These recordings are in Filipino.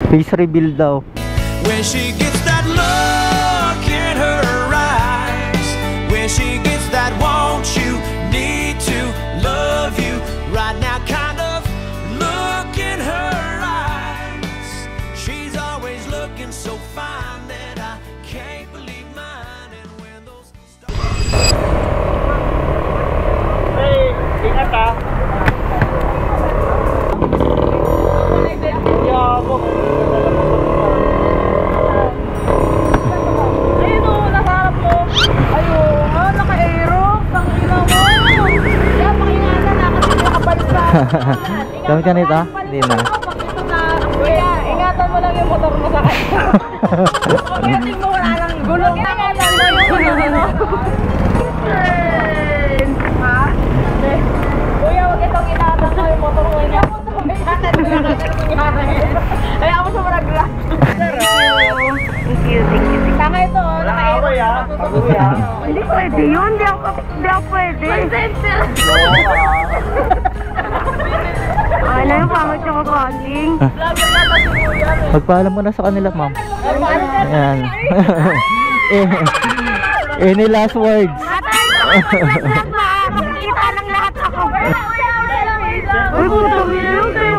Face reveal daw. When she gets that look in her eyes, when she gets that want you, need to, love you, right now kind of look in her eyes. She's always looking so fine that I can't believe mine. And when those Hey, ingat ah. Ayun o, nasa harap mo. Ayun, naka-aero. Pang-ina mo. Kaya pang-ingatan na kasi nakabalsa. Gamit ka nito? Hindi na. Kuya, ingatan mo lang yung motor mo sa kanya. Pag-ingatin mo, wala lang gulong. Ingatan mo yung ano. Ha? Kuya, huwag itong ingatan mo yung motor mo niya. Ingatan mo lang kasi kaya ako sa maragla. Thank you. Tama ito, naka-aero. Hindi pwede yun, hindi ako pwede. Ay na yung pangit yung calling. Magpaalam mo na sa kanila, ma'am. Ayan. Any last words? Kita ng lahat ako. Uy, putong ina yung tayo.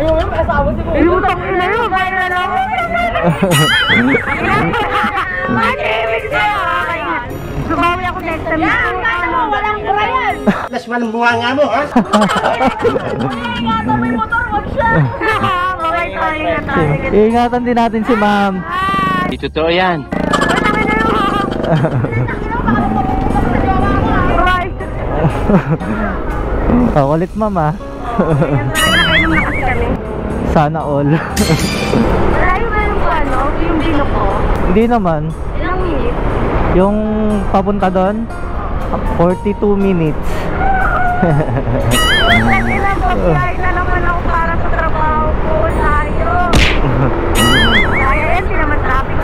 Yung asawa si Kuya. Putong ina yung viral ako. Manimig sa'yo. Sumawi ako next time. Yan, kaya mo, walang Brian. Las walang bunga nga mo, ha? Ingatan mo yung motor, wag siya. Okay, tayo. Iingatan din natin si ma'am. Di totoo yan. Kulit ma'am ah. Sana all. Malayo ba yung ano? Yung bino ko? Hindi naman. Ilang minutes? Yung papunta doon 42 minutes. Ilang pagkain na naman ako para sa trabaho ko. Layo. Kaya yan, di naman traffic.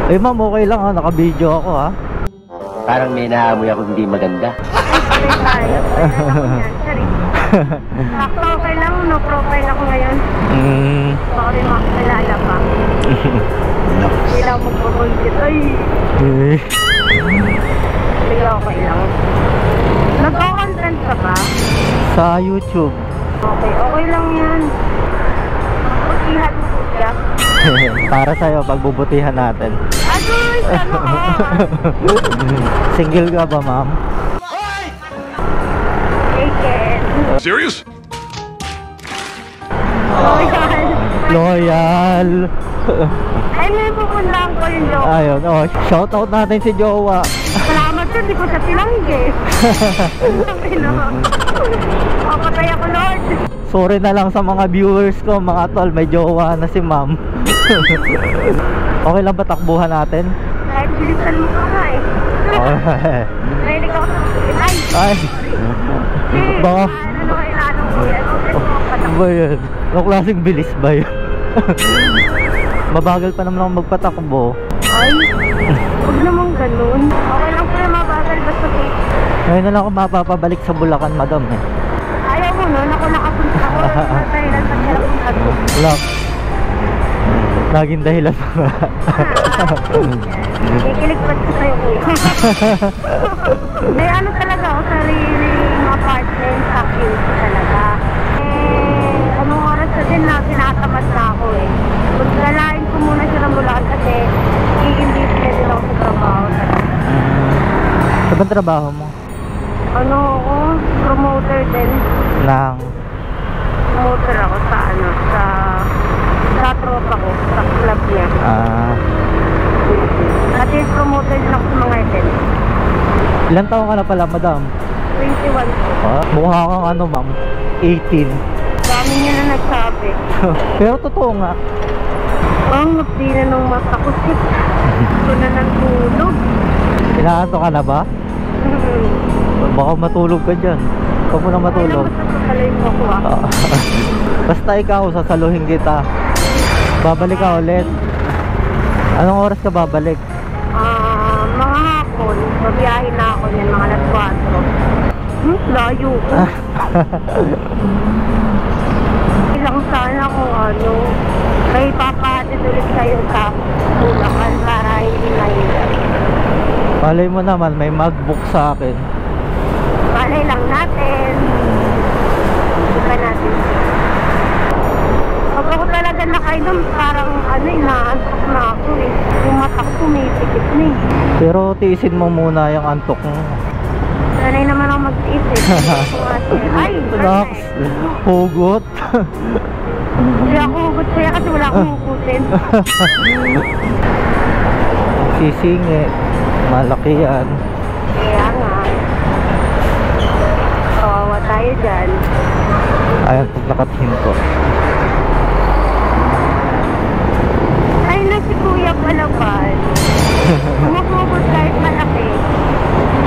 Eh ma'am, okay lang ha, naka-video ako ha. Parang may naamoy ako hindi maganda. Ay, tayo. Sakto, okay lang. No profile ako ngayon. Baka rin makakilala pa. Hindi lang magpapagkit. Ay, sige, okay lang. Nagko-content ka ba? Sa YouTube. Okay lang yan. Pagkihan mo po siya. Para sa'yo, pagbubutihan natin. Agoy, ano ka? Single ka ba ma'am? Taken. Serious? Loyal. Loyal. Ay, may pupuntahan ko yung joke. Ayun, oh, shoutout natin si Jowa. Salamat yun, di ko siya tinanggi. Papatay ako, Lord. Sorry na lang sa mga viewers ko, mga tol, may jowa na si ma'am. Okay lang ba takbuhan natin? Kahit bilisan mo ka nga eh. Okay. Nahilig ako sa ay. Ay. Baka. Ano kailangan ko yan? Ano ba yun? Anong klaseng bilis ba yun? Mabagal pa naman ako magpatakbo. Ay, huwag naman ganun. Okay lang pala mabagal basta safe. Ngayon na lang ako mapapabalik sa Bulacan, madam eh. Ayaw mo no? Ako nakapunta ako. Dahilan sa kailangan ko. Wala. Laging dahilan pa. Kikilig pa ko sa'yo kuya. May ano talaga ako, sariling apartment sa cute talaga. Eh, anong oras na din na tinatamad na ako eh. Pagkalain ko muna siya ng Bulacan kasi i-imbis na din ako sa trabaho talaga. Sa bang trabaho mo? Ano ako? Promoter din. Nang Promoter ako sa ano, sa tropa ko, sa club niya. At yung promoter din ako sa mga event. ilang taon ka na pala, madam? 21 po. Mukha kang ano ma'am, 18. Dami niya na nagsabi. Pero totoo nga. Ang ngapdi na nung mata ko sit. Ito na nagtulog. Inaanto ka na ba? Baka matulog ka dyan. Huwag mo na matulog. Sasalay mo ako ah. Basta ikaw, sasaluhin kita. Babalik ka ulit. Anong oras ka babalik? Mga hapon. Mabiyahin na ako niyan, mga alas 4. Layo ko. Ilang sana kung ano, may papahatid ulit kayo sa Bulacan para hindi mahirap. Malay mo naman, may mag-book sa akin. Malay lang natin. Hindi pa natin. Pag ako talaga nakainom, parang ano, inaantok na ako eh. Yung mata ko pumipikit na eh. Pero tiisin mo muna yung antok mo. Sanay naman ako mag-tiis eh. Ay, Relax. Hugot. hindi ako hugot sa'yo kasi wala akong hugutin. Sisingi. Malaki yan. Kaya nga. Kawawa tayo dyan. Ayan, pag nakatingin ko. Ay na si Kuya Palaban. Umuhugot kahit malaki.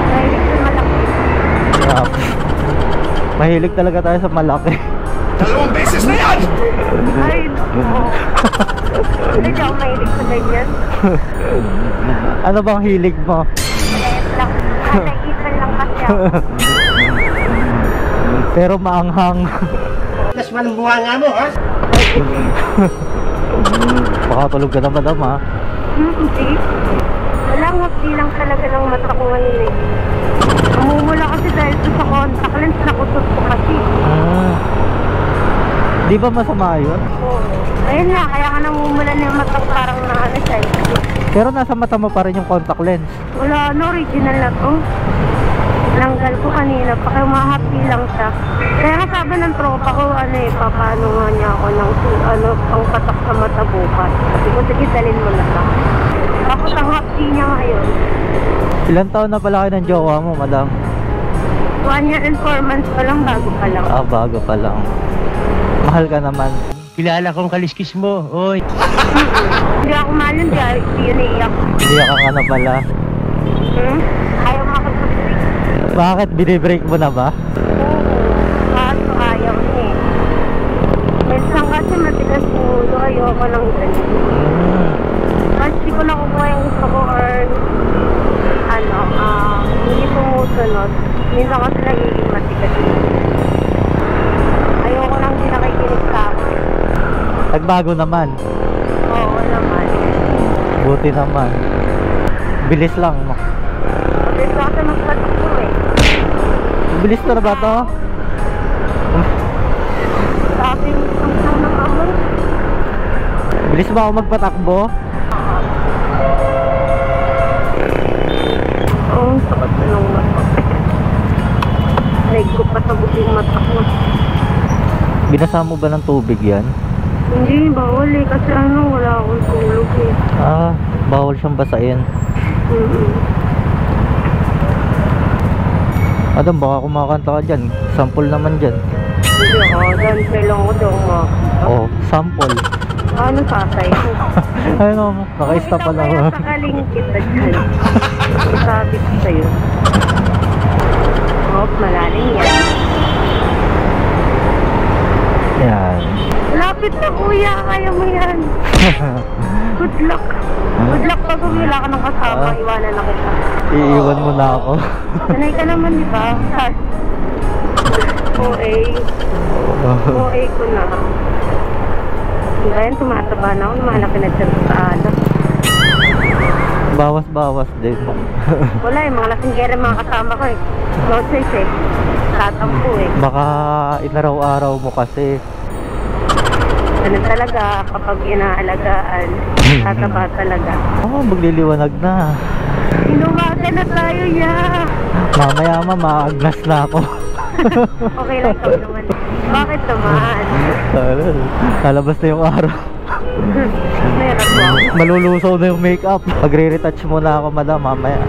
Dahil sa malaki. Yeah. Mahilig talaga tayo sa malaki. Dalawang beses na yan! Ay, oo. Hindi ako mahilig sa ganyan. Ano bang hilig mo? Maliit lang. Naiipan lang kasi ako. Pero maanghang. Mas walang bunga nga mo, ha? Baka tulog ka na madam ha. Hindi. Wala nga lang talaga ng mata ko ngayon eh. Namumula kasi dahil sa contact lens, nakusot ko kasi. Di ba masama yun? Oo. Ayun nga, kaya ka namumula na yung mata ko parang naano siya. Pero nasa mata mo pa rin yung contact lens. Wala, ano, original na to. Langgal ko kanina, baka mahappy lang siya. Kaya nga sabi ng tropa ko, ano eh, papaano nga niya ako ng pang patak sa mata bukas. Sabi ko, sige, dalhin mo na ka. Tapos ang happy niya ngayon. Ilan taon na pala kayo ng jowa mo, madam? 1 year and 4 months pa lang, bago pa lang. Ah, bago pa lang. Mahal ka naman. Kilala kong kaliskis mo, oy. Hindi ako malun, di yun iiyak. Iyak ka na pala. Ayaw makapag-break. Bakit? Binibreak mo na ba? Oo, kaso ayaw niya eh. Minsan kasi matigas yung ulo, ayoko lang ganyan. Kasi ko nakukuha yung gusto ko or hindi pumusunod. Minsan kasi nagiging matigas yun. Ayoko lang din nakikinig sa akin. Nagbago naman. Oo naman. Buti naman. Bilis lang. Mabilis ko kasi magpatakbo eh. Bilis na ba to? Sabi ng amo. Bilis ba ako magpatakbo? Oo, sakit na ng mata. Leg ko pa sa buting mata ko. Binasa mo ba ng tubig yan? Hindi, bawal eh. Kasi wala akong tulog eh. Ah, bawal siyang basain. Adam, baka kumakanta ka dyan. Sample naman dyan. Hindi ako, dante lang ko daw makakita. Oh, sample. Ano tatay ko? Ayun o, naka-stop pala ako. Ikaw kaya sakaling kita dyan. Sabi ko sa'yo. Oh, malalim yan. Yan. Lapit na kuya, kaya mo yan. Good luck. Good luck pag wala ka ng kasama, iwanan na kita. Iiwan mo na ako. Sanay ka naman, di ba? OA ko na. Diba yan, tumataba na ako, malaki na dyan sa alam. Bawas-bawas din. Wala eh, mga lasinggera mga kasama ko eh. No choice eh. Tatampo eh. Baka inaraw-araw mo kasi. Ganun talaga kapag inaalagaan. Tataba talaga. Oh, magliliwanag na. Inumaga na tayo, ya! Mamaya maagnas na ako. Okay lang ikaw naman. Bakit naman? Lalabas na yung araw. Meron mo. Malulusaw na yung makeup. Magre-retouch muna ako, madam, mamaya.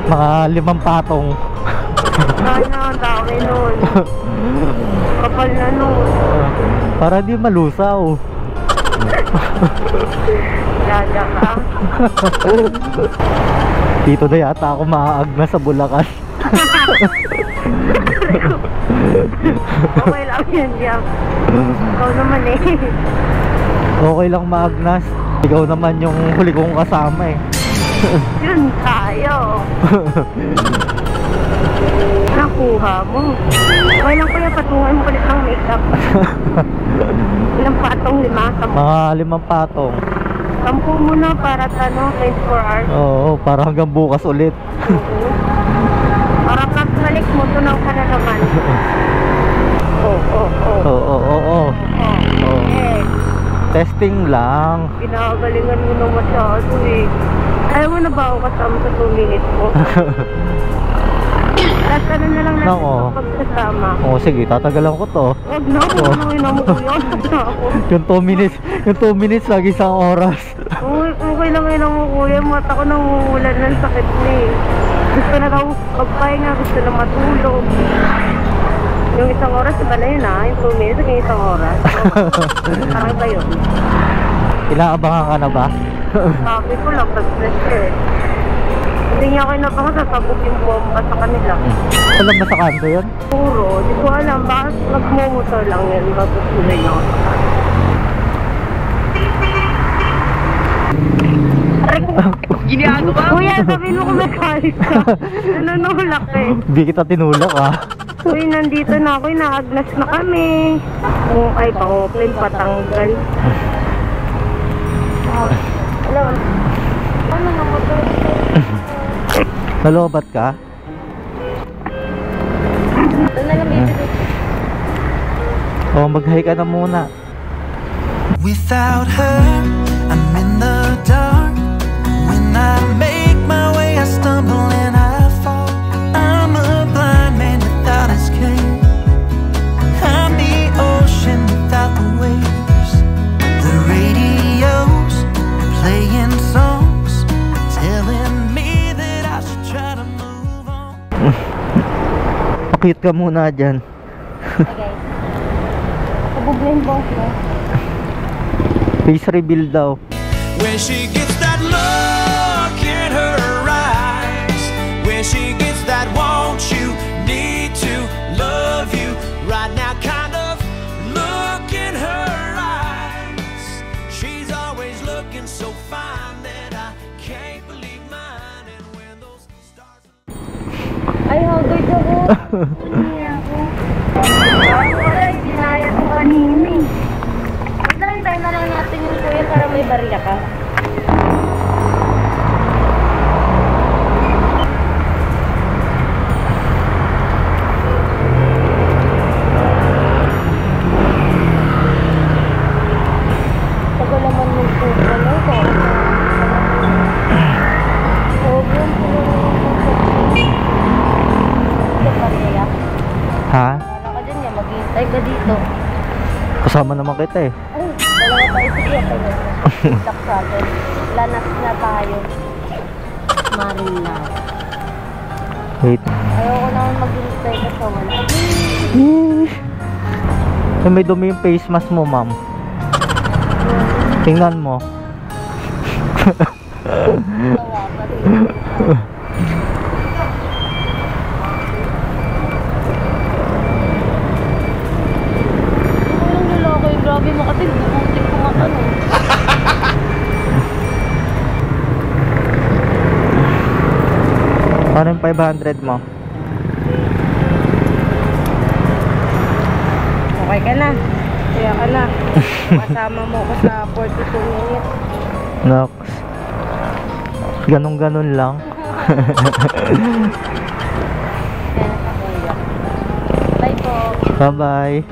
Mga 5 patong. Ano, ang dami nun. Kapal na nun. Para di malusaw. Laga ka. Dito na yata ako maaagnas sa Bulacan. Okay lang yan, Jack. Ikaw naman eh. Okay lang maagnas. Ikaw naman yung huli kong kasama eh. Yun tayo. Nakuha mo. Okay lang kuya, patungan mo ulit ng makeup. Ilang patong? 5? Mga 5 patong. 10 muna para 24 hours. Oo, para hanggang bukas ulit. Oo. Para pagbalik mo, tunaw ka na naman. Oo. Oo. Eh, Testing lang. pinagalingan mo na masyado eh. Ayaw mo na ba ako kasama sa 2 minutes mo? At ano na lang natin Nako. pagsasama. Oo, sige, tatagalan ko to. Huwag na, huwag na ina mo kuya. Huwag na ako. Yung 2 minutes lagi isang oras. Uy, okay lang ina mo kuya. Mata ko nangungulan ng sakit na eh. Gusto na daw magpahinga, gusto na matulog. Yung 1 oras, iba na yun yung 2 minutes, yung 1 oras. Parang ba yun? Inaabangan ka na ba? Sabi ko lang, pag-stress eh. Hindi niya ako inabangan, sasabog yung bomba sa kanila. Alam ba sa kanto yun? Puro, di ko alam, bakit magmumotor lang yan, matutuloy na ako sa kanila. Kuya, sabihin mo kung mekanik ka. Nanunulak eh. Hindi kita tinulak ah. Uy, nandito na ako, inaagnas na kami. Ay, pangoklin, patanggal. Hello. Ano na motor? Nalobat ka? Doon na lang bibili. O, mag-hi ka na muna. Without her, I'm in the dark. When I make my way, I stumble and I fall. I'm a blind man without escape. I'm the ocean without the waves. The radio's playing songs, telling me that I should try to move on. Pakit ka muna dyan. Okay. Kabuglayin ba ako? Face reveal daw. When she gets that look in her eyes, when she gets that want you, need to love you right now kind of look in her eyes. She's always looking so fine that I can't believe mine. And when those stars Ay, hagod ako. Hindi ako. Wala, dinaya ko kanina eh. Tayo na lang natin yung kuya para may barya ka. Tagal naman ng suko na ito. Sobrang barya. Ha? Wala ka dyan yan, maghihintay ka dito. Kasama naman kita eh. Ay, dalawa tayo sige kayo. Lock sa atin. Lanas na tayo. Marin na. Wait. Ayoko naman maghintay ka sa wala. May dumi yung face mask mo, ma'am. Tingnan mo. Tawa pa rin. Grabe mo kasi bubutik ko nga ano. Ano yung 500 mo? Okay ka na. Kaya ka na. Kasama mo ko sa 42 minutes. Nox. Ganun-ganun lang. Kaya na ka kuya. Bye po. Bye-bye.